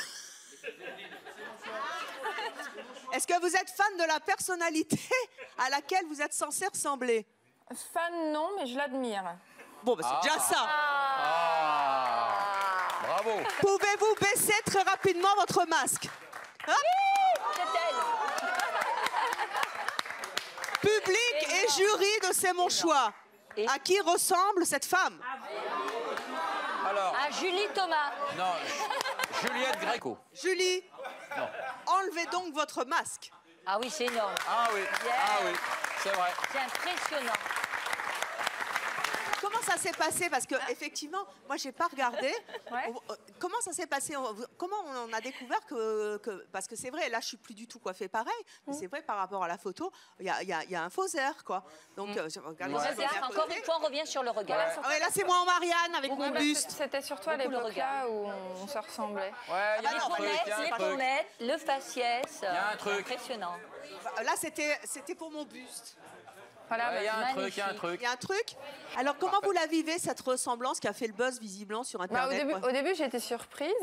Est-ce que vous êtes fan de la personnalité à laquelle vous êtes censé ressembler? Fan, non, mais je l'admire. Bon, bah, c'est déjà ça. Bravo. Pouvez-vous baisser très rapidement votre masque? Hein? Public et jury de C'est mon choix. À qui ressemble cette femme? Alors. À Julie Thomas. Non, Juliette Gréco. Julie, Non. enlevez donc votre masque. Ah oui, c'est énorme. Ah oui, ah oui, c'est vrai. C'est impressionnant. Comment ça s'est passé? Parce que effectivement, moi, j'ai pas regardé. Comment ça s'est passé? Comment on a découvert que parce que c'est vrai, là, je suis plus du tout coiffée pareil. Mais c'est vrai, par rapport à la photo, il y a un faux air, quoi. Donc, regardez. Encore une fois, on revient sur le regard. Ah ouais, là, c'est moi en Marianne avec mon buste. C'était surtout à l'époque là où on se ressemblait. Ouais, il y a un truc, il y a un Les truc. pommettes, le faciès. Il y a un truc. Impressionnant. Là, c'était pour mon buste. Voilà, il y a un truc, il y a un truc. Il y a un truc. Alors, comment vous la vivez, cette ressemblance qui a fait le buzz visiblement sur Internet? Au début, j'ai été surprise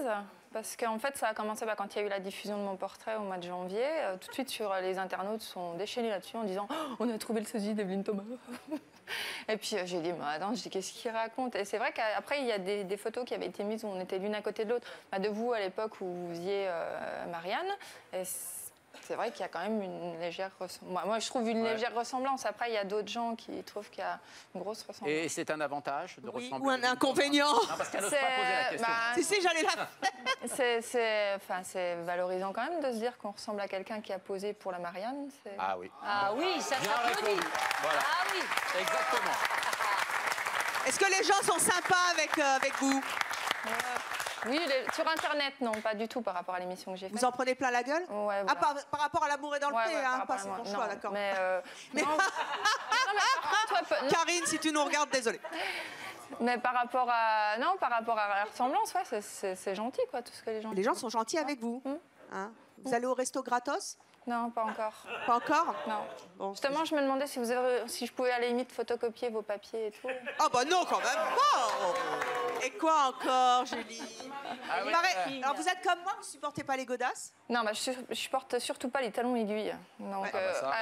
parce qu'en fait, ça a commencé quand il y a eu la diffusion de mon portrait au mois de janvier. Tout de suite, les internautes sont déchaînés là-dessus en disant « On a trouvé le sosie d'Evelyne Thomas ». Et puis j'ai dit, attends, qu'est-ce qu'il raconte? Et c'est vrai qu'après, il y a des photos qui avaient été mises où on était l'une à côté de l'autre. De vous, à l'époque où vous faisiez Marianne. Et c'est vrai qu'il y a quand même une légère ressemblance. Moi, je trouve une légère ressemblance. Après, il y a d'autres gens qui trouvent qu'il y a une grosse ressemblance. Et c'est un avantage de ressembler. Ou un inconvénient? Non, parce qu'elle n'ose pas poser la question. Si, j'allais la... C'est valorisant quand même de se dire qu'on ressemble à quelqu'un qui a posé pour la Marianne. Ah oui. Ah oui, ça Bien s'applaudit. répondu. Voilà. Ah oui. Exactement. Est-ce que les gens sont sympas avec vous? Oui, sur Internet, non, pas du tout par rapport à l'émission que j'ai faite. Vous en prenez plein la gueule? Ouais, Ah, par rapport à L'amour et dans le pré, hein, pas c'est mon choix, d'accord. Mais Karine, si tu nous regardes, désolée. Mais par rapport à la ressemblance, ouais, c'est gentil, quoi, tout ce que les gens. Les gens sont gentils avec vous. Hein? Vous allez au resto gratos? Non, pas encore. Pas encore? Non. Bon, justement, je me demandais si je pouvais à la limite photocopier vos papiers et tout. Ah bah non, quand même pas. Et quoi encore, Julie? Ah oui, Alors vous êtes comme moi, vous supportez pas les godasses? Non, je supporte surtout pas les talons aiguilles. Donc,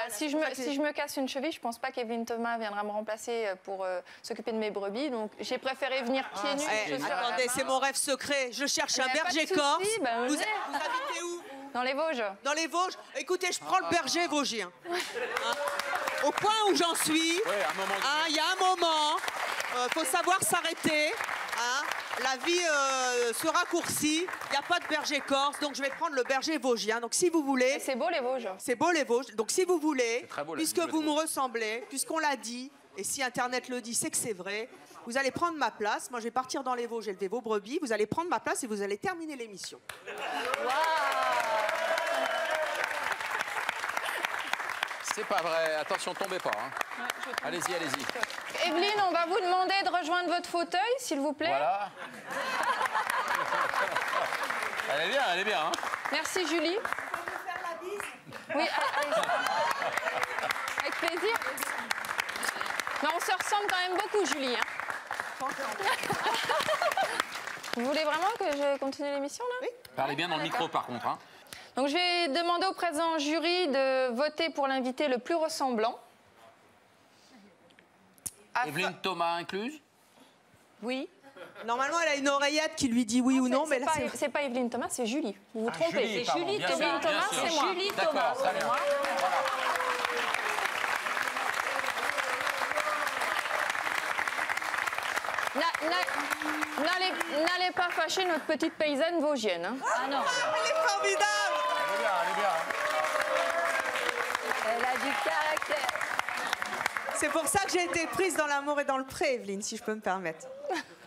si je me casse une cheville, je pense pas qu'Evelyne Thomas viendra me remplacer pour s'occuper de mes brebis. Donc j'ai préféré venir pieds nus. Attendez, c'est mon rêve secret. Je cherche un berger corse. Vous habitez où? Dans les Vosges. Dans les Vosges? Écoutez, je prends le berger vosgien. Hein? Au point où j'en suis, il y a un moment, faut savoir s'arrêter. Hein, la vie se raccourcit. Il n'y a pas de berger corse, donc je vais prendre le berger vosgien. Donc si vous voulez... C'est beau les Vosges. C'est beau les Vosges. Donc si vous voulez, très beau, la puisque ville de vous me ressemblez, puisqu'on l'a dit, et si Internet le dit, c'est que c'est vrai, vous allez prendre ma place. Moi, je vais partir dans les Vosges, élever vos brebis. Vous allez prendre ma place et vous allez terminer l'émission. C'est pas vrai. Attention, tombez pas. Hein. Allez-y, allez-y. Evelyne, on va vous demander de rejoindre votre fauteuil, s'il vous plaît. Voilà. Elle est bien, hein. Merci Julie. Oui, allez. Avec plaisir. Mais on se ressemble quand même beaucoup, Julie. Hein. Vous voulez vraiment que je continue l'émission, là? Oui. Parlez bien dans le micro, par contre. Hein. Donc je vais demander au présent jury de voter pour l'invité le plus ressemblant. Evelyne Thomas incluse? Oui. Normalement, elle a une oreillette qui lui dit oui ou non, mais là, c'est pas Evelyne Thomas, c'est Julie. Vous vous trompez. Julie, C'est pardon, Julie, bien Evelyne sûr, Thomas, bien sûr. c'est moi. Julie D'accord, Thomas, très bien. c'est moi. N'allez pas fâcher notre petite paysanne vosgienne. Hein. Ah non. Elle est formidable. Elle est bien, elle est bien. Elle a du caractère. C'est pour ça que j'ai été prise dans l'amour et dans le pré, Evelyne, si je peux me permettre.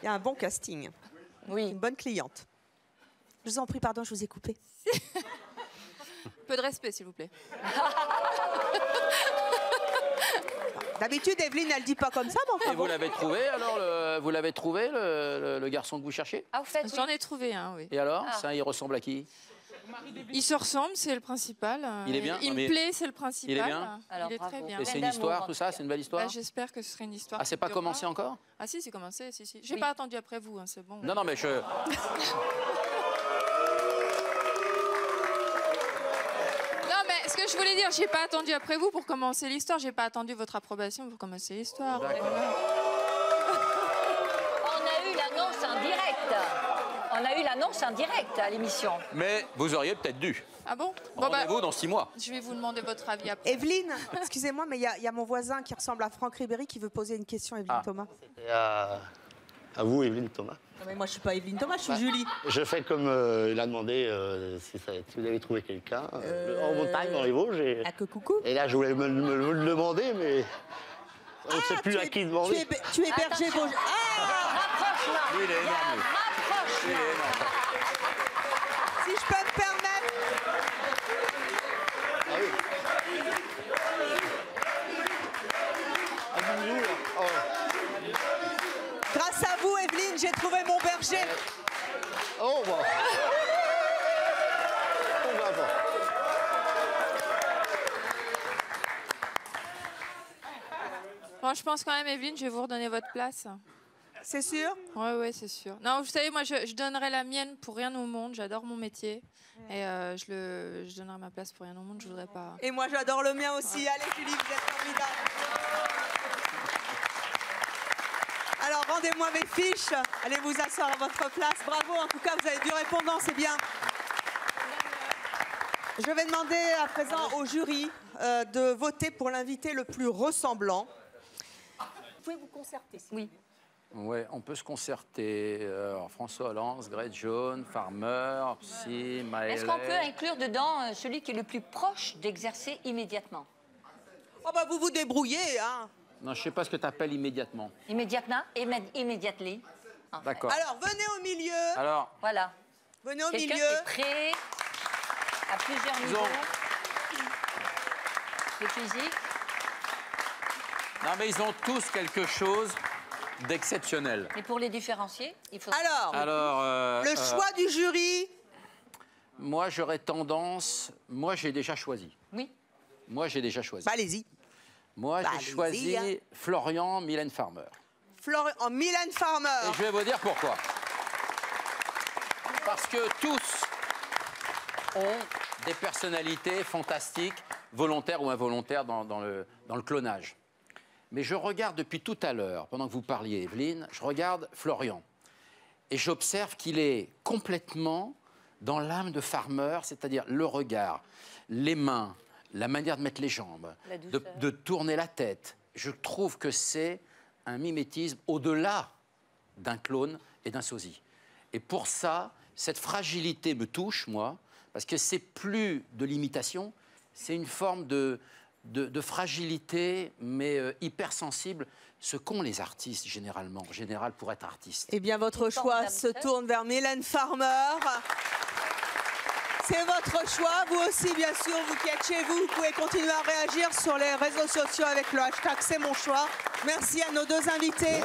Il y a un bon casting. Oui. Une bonne cliente. Je vous en prie, pardon, je vous ai coupé. Peu de respect, s'il vous plaît. D'habitude, Evelyne, elle dit pas comme ça, mais enfin Et vous l'avez trouvé, alors, vous l'avez trouvé, le garçon que vous cherchez? Ah, vous faites, J'en ai trouvé un, oui. Et alors, ça, il ressemble à qui? Il se ressemble, c'est le principal. Il est bien? Il Mais- me plaît, c'est le principal. Il est bien? Alors, Il est bravo. très bien. Et c'est Plein une d'amour, histoire, en tout tout ça? cas. C'est une belle histoire? Bah, j'espère que ce sera une histoire. Ah, c'est pas qui durera. commencé encore? Ah si, c'est commencé, si. J'ai Oui. pas attendu après vous, hein, c'est bon. Non, non, mais je... Non, mais ce que je voulais dire, j'ai pas attendu après vous pour commencer l'histoire. J'ai pas attendu votre approbation pour commencer l'histoire. D'accord. On a eu l'annonce en direct. On a eu l'annonce en direct à l'émission. Mais vous auriez peut-être dû. Ah bon? Bon, bah, Rendez-vous dans 6 mois. je vais vous demander votre avis après. Evelyne, excusez-moi, mais il y a mon voisin qui ressemble à Franck Ribéry qui veut poser une question à Evelyne Ah. Thomas. Et à vous, Evelyne Thomas. Non, mais moi, je suis pas Evelyne Thomas, je suis Julie. Je fais comme il a demandé si vous avez trouvé quelqu'un en montagne, dans les Vosges. Et, Ah, que coucou. et là, je voulais me le demander, mais on ne sait plus à qui demander. Tu es berger vosgien. Rapproche là. Lui, il est énorme, lui. Rapproche Il est là. énorme. Si je peux me permettre. Ah oui. Ah, bonjour. Oh. Grâce à vous, Evelyne, j'ai trouvé mon berger. Oh, bon. On va voir. Bon, je pense quand même, Evelyne, je vais vous redonner votre place. C'est sûr? Ouais, c'est sûr. Non, vous savez, moi, je donnerais la mienne pour rien au monde. J'adore mon métier. Et je donnerais ma place pour rien au monde. Je voudrais pas... Et moi, j'adore le mien aussi. Allez, Julie, vous êtes formidable. Alors, rendez-moi mes fiches. Allez vous asseoir à votre place. Bravo, en tout cas, vous avez du répondant, c'est bien. Je vais demander à présent au jury de voter pour l'invité le plus ressemblant. Vous pouvez vous concerter. Oui. Ouais, on peut se concerter. Alors, François Hollande, Grace Jones, Farmer, Psy, Maëlle. Est-ce qu'on peut inclure dedans celui qui est le plus proche d'exercer immédiatement? Oh bah vous vous débrouillez, hein. Non, je sais pas ce que tu appelles immédiatement. Immédiatement, immediately. en fait. D'accord. Alors, venez au milieu. Alors, Voilà. Venez au Quelqu'un milieu. qui est prêt à plusieurs Ils niveaux. ont- Le physique. non, mais ils ont tous quelque chose d'exceptionnel. Et pour les différencier, il faut... Alors, le choix du jury. moi, j'aurais tendance... Moi, j'ai déjà choisi. Oui. Moi, j'ai déjà choisi. Bah, allez-y. Moi, Bah, j'ai allez-y, choisi hein. Florian Mylène Farmer. En Mylène Farmer. Et je vais vous dire pourquoi. Parce que tous ont des personnalités fantastiques, volontaires ou involontaires dans le clonage. Mais je regarde depuis tout à l'heure, pendant que vous parliez, Evelyne, je regarde Florian. Et j'observe qu'il est complètement dans l'âme de Farmer, c'est-à-dire le regard, les mains, la manière de mettre les jambes, La douceur. de tourner la tête. Je trouve que c'est un mimétisme au-delà d'un clone et d'un sosie. Et pour ça, cette fragilité me touche, moi, parce que c'est plus de l'imitation, c'est une forme de fragilité, mais hypersensible, ce qu'ont les artistes généralement, en général, pour être artiste. Eh bien, votre choix se tourne vers Mylène Farmer. C'est votre choix. Vous aussi, bien sûr, vous qui êtes chez vous, vous pouvez continuer à réagir sur les réseaux sociaux avec le hashtag C'est mon choix. Merci à nos deux invités.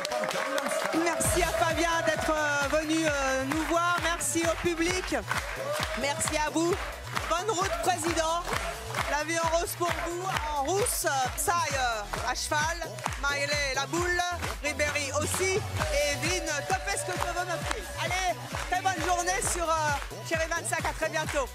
Merci à Fabien d'être venu nous voir. Merci au public. Merci à vous. Bonne route, président. La vie en rose pour vous, en rousse, Psy à cheval, Maëlé la boule, Ribéry aussi, et Evelyne, topez ce que tu veux me faire. Allez, très bonne journée sur Chérie 25, à très bientôt.